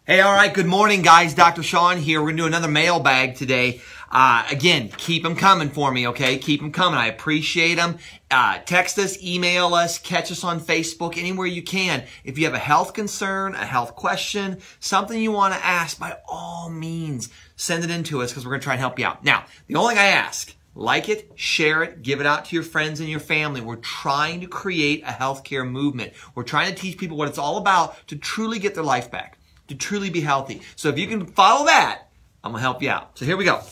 Hey, all right, good morning, guys. Dr. Sean here. We're going to do another mailbag today. Again, keep them coming for me, okay? Keep them coming. I appreciate them. Text us, email us, catch us on Facebook, anywhere you can. If you have a health concern, a health question, something you want to ask, by all means, send it in to us because we're going to try and help you out. Now, the only thing I ask, like it, share it, give it out to your friends and your family. We're trying to create a healthcare movement. We're trying to teach people what it's all about to truly get their life back, to truly be healthy. So if you can follow that, I'm going to help you out. So here we go. All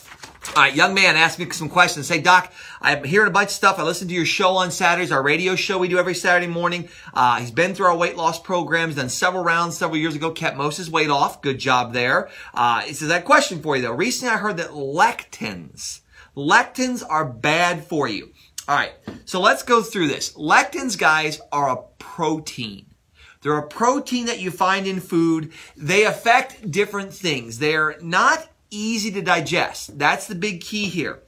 right, young man asked me some questions. Say, Doc, I'm hearing a bunch of stuff. I listen to your show on Saturdays, our radio show we do every Saturday morning. He's been through our weight loss programs, done several rounds several years ago, kept most of his weight off. Good job there. He says, I have a question for you, though. Recently, I heard that lectins are bad for you. All right, so let's go through this. Lectins, guys, are a protein. They're a protein that you find in food. They affect different things. They're not easy to digest. That's the big key here.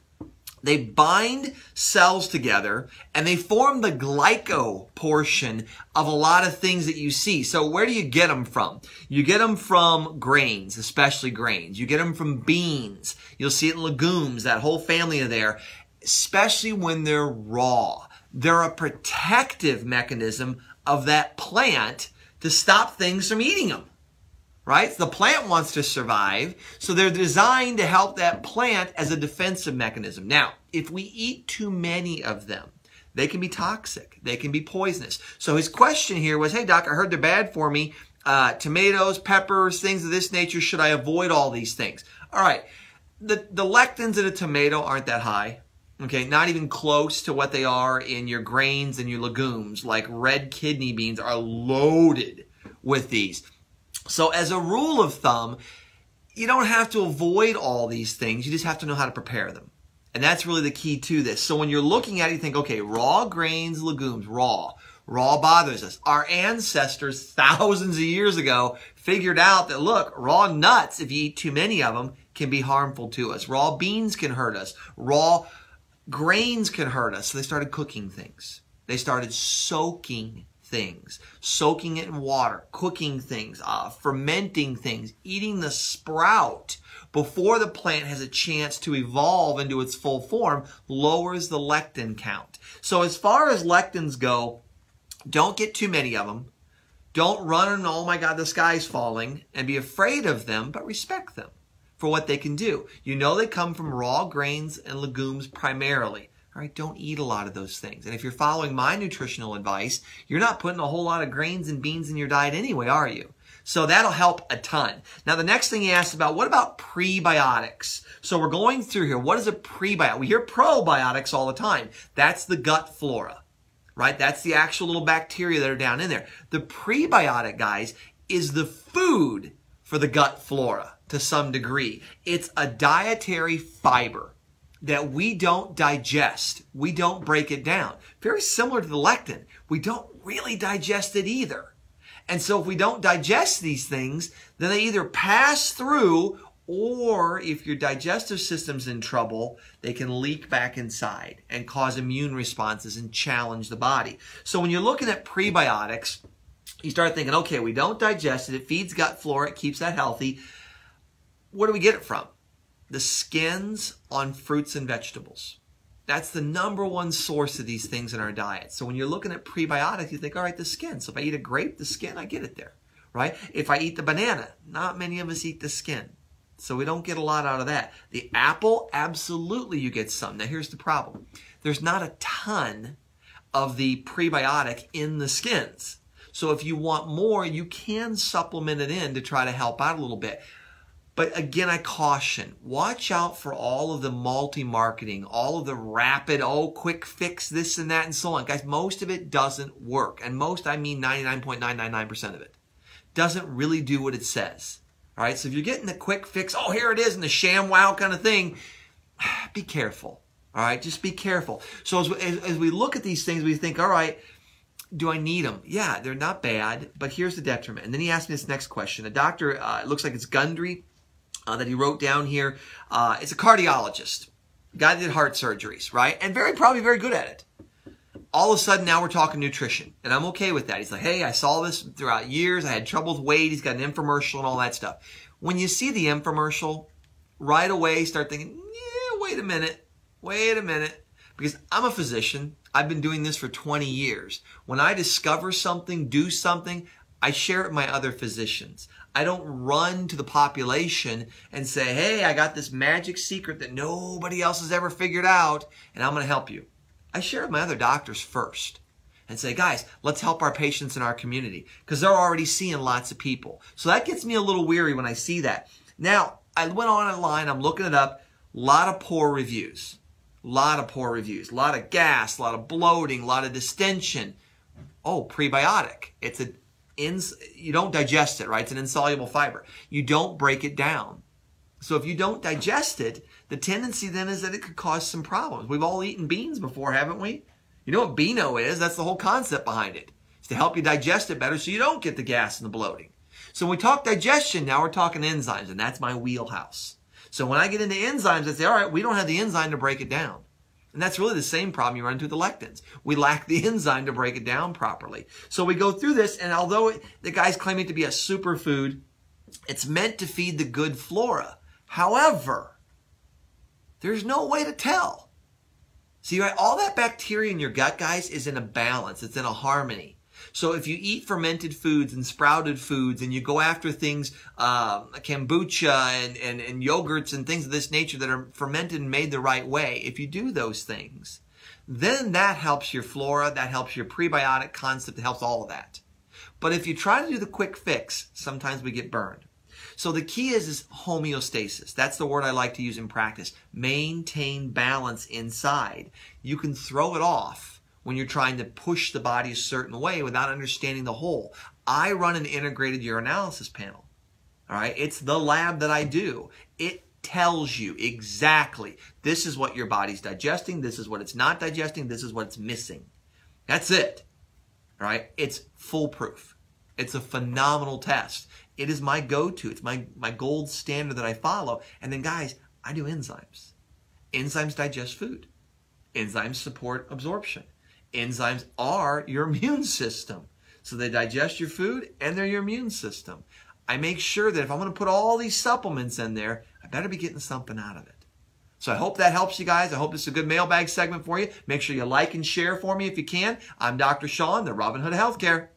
They bind cells together and they form the glyco portion of a lot of things that you see. So where do you get them from? You get them from grains, especially grains. You get them from beans. You'll see it in legumes, that whole family of there, especially when they're raw. They're a protective mechanism of that plant to stop things from eating them, right? The plant wants to survive, so they're designed to help that plant as a defensive mechanism. Now, if we eat too many of them, they can be toxic. They can be poisonous. So his question here was, hey, Doc, I heard they're bad for me. Tomatoes, peppers, things of this nature. Should I avoid all these things? All right. The lectins in a tomato aren't that high. Okay, not even close to what they are in your grains and your legumes, like red kidney beans are loaded with these. So as a rule of thumb, you don't have to avoid all these things. You just have to know how to prepare them. And that's really the key to this. So when you're looking at it, you think, okay, raw grains, legumes, raw. Raw bothers us. Our ancestors thousands of years ago figured out that, look, raw nuts, if you eat too many of them, can be harmful to us. Raw beans can hurt us. Raw grains can hurt us. So they started cooking things. They started soaking things, soaking it in water, cooking things, fermenting things, eating the sprout before the plant has a chance to evolve into its full form, lowers the lectin count. So as far as lectins go, don't get too many of them. Don't run and, oh my God, the sky's falling, and be afraid of them, but respect them for what they can do. You know they come from raw grains and legumes primarily. All right, don't eat a lot of those things. And if you're following my nutritional advice, you're not putting a whole lot of grains and beans in your diet anyway, are you? So that'll help a ton. Now, the next thing he asked about, what about prebiotics? So we're going through here. What is a prebiotic? We hear probiotics all the time. That's the gut flora, right? That's the actual little bacteria that are down in there. The prebiotic, guys, is the food for the gut flora to some degree. It's a dietary fiber that we don't digest. We don't break it down. Very similar to the lectin. We don't really digest it either. And so if we don't digest these things, then they either pass through, or if your digestive system's in trouble, they can leak back inside and cause immune responses and challenge the body. So when you're looking at prebiotics, you start thinking, okay, we don't digest it. It feeds gut flora. It keeps that healthy. Where do we get it from? The skins on fruits and vegetables. That's the #1 source of these things in our diet. So when you're looking at prebiotics, you think, all right, the skin. So if I eat a grape, the skin, I get it there, right? If I eat the banana, not many of us eat the skin. So we don't get a lot out of that. The apple, absolutely you get some. Now here's the problem. There's not a ton of the prebiotic in the skins. So if you want more, you can supplement it in to try to help out a little bit. But again, I caution, watch out for all of the multi-marketing, all of the rapid, quick fix, this and that, and so on. Guys, most of it doesn't work. And most, I mean 99.999% of it. Doesn't really do what it says. All right, so if you're getting the quick fix, oh, here it is, and the sham wow kind of thing, be careful. All right, just be careful. So as we look at these things, we think, all right, do I need them? Yeah, they're not bad, but here's the detriment. And then he asked me this next question. A doctor, it looks like it's Gundry, that he wrote down here. It's a cardiologist, guy that did heart surgeries, right? And probably very good at it. all of a sudden now we're talking nutrition, and I'm okay with that. He's like, hey, I saw this throughout years. I had trouble with weight. He's got an infomercial and all that stuff. When you see the infomercial, right away start thinking, yeah, wait a minute. Because I'm a physician. I've been doing this for 20 years. When I discover something, do something, I share it with my other physicians. I don't run to the population and say, hey, I got this magic secret that nobody else has ever figured out, and I'm going to help you. I share it with my other doctors first and say, guys, let's help our patients in our community, because they're already seeing lots of people. So that gets me a little weary when I see that. Now, I went online, I'm looking it up, a lot of poor reviews. A lot of gas, a lot of bloating, a lot of distension. Oh, prebiotic. You don't digest it, right? It's an insoluble fiber. You don't break it down. So if you don't digest it, the tendency then is that it could cause some problems. We've all eaten beans before, haven't we? You know what Beano is? That's the whole concept behind it. It's to help you digest it better so you don't get the gas and the bloating. So when we talk digestion, now we're talking enzymes, and that's my wheelhouse. So when I get into enzymes, I say, all right, we don't have the enzyme to break it down. And that's really the same problem you run into with the lectins. We lack the enzyme to break it down properly. So we go through this, and although the guy's claiming to be a superfood, it's meant to feed the good flora. However, there's no way to tell. See, right, all that bacteria in your gut, guys, is in a balance. It's in a harmony. So if you eat fermented foods and sprouted foods and you go after things, kombucha and yogurts and things of this nature that are fermented and made the right way, if you do those things, then that helps your flora, that helps your prebiotic concept, it helps all of that. But if you try to do the quick fix, sometimes we get burned. So the key is homeostasis. That's the word I like to use in practice. Maintain balance inside. You can throw it off when you're trying to push the body a certain way without understanding the whole. I run an integrated urinalysis panel. All right, it's the lab that I do. It tells you exactly this is what your body's digesting, this is what it's not digesting, this is what it's missing. That's it. All right, it's foolproof. It's a phenomenal test. It is my go-to. It's my gold standard that I follow. And then, guys, I do enzymes. Enzymes digest food. Enzymes support absorption. Enzymes are your immune system. So they digest your food and they're your immune system. I make sure that if I'm going to put all these supplements in there, I better be getting something out of it. So I hope that helps you guys. I hope this is a good mailbag segment for you. Make sure you like and share for me if you can. I'm Dr. Sean, the Robin Hood of Healthcare.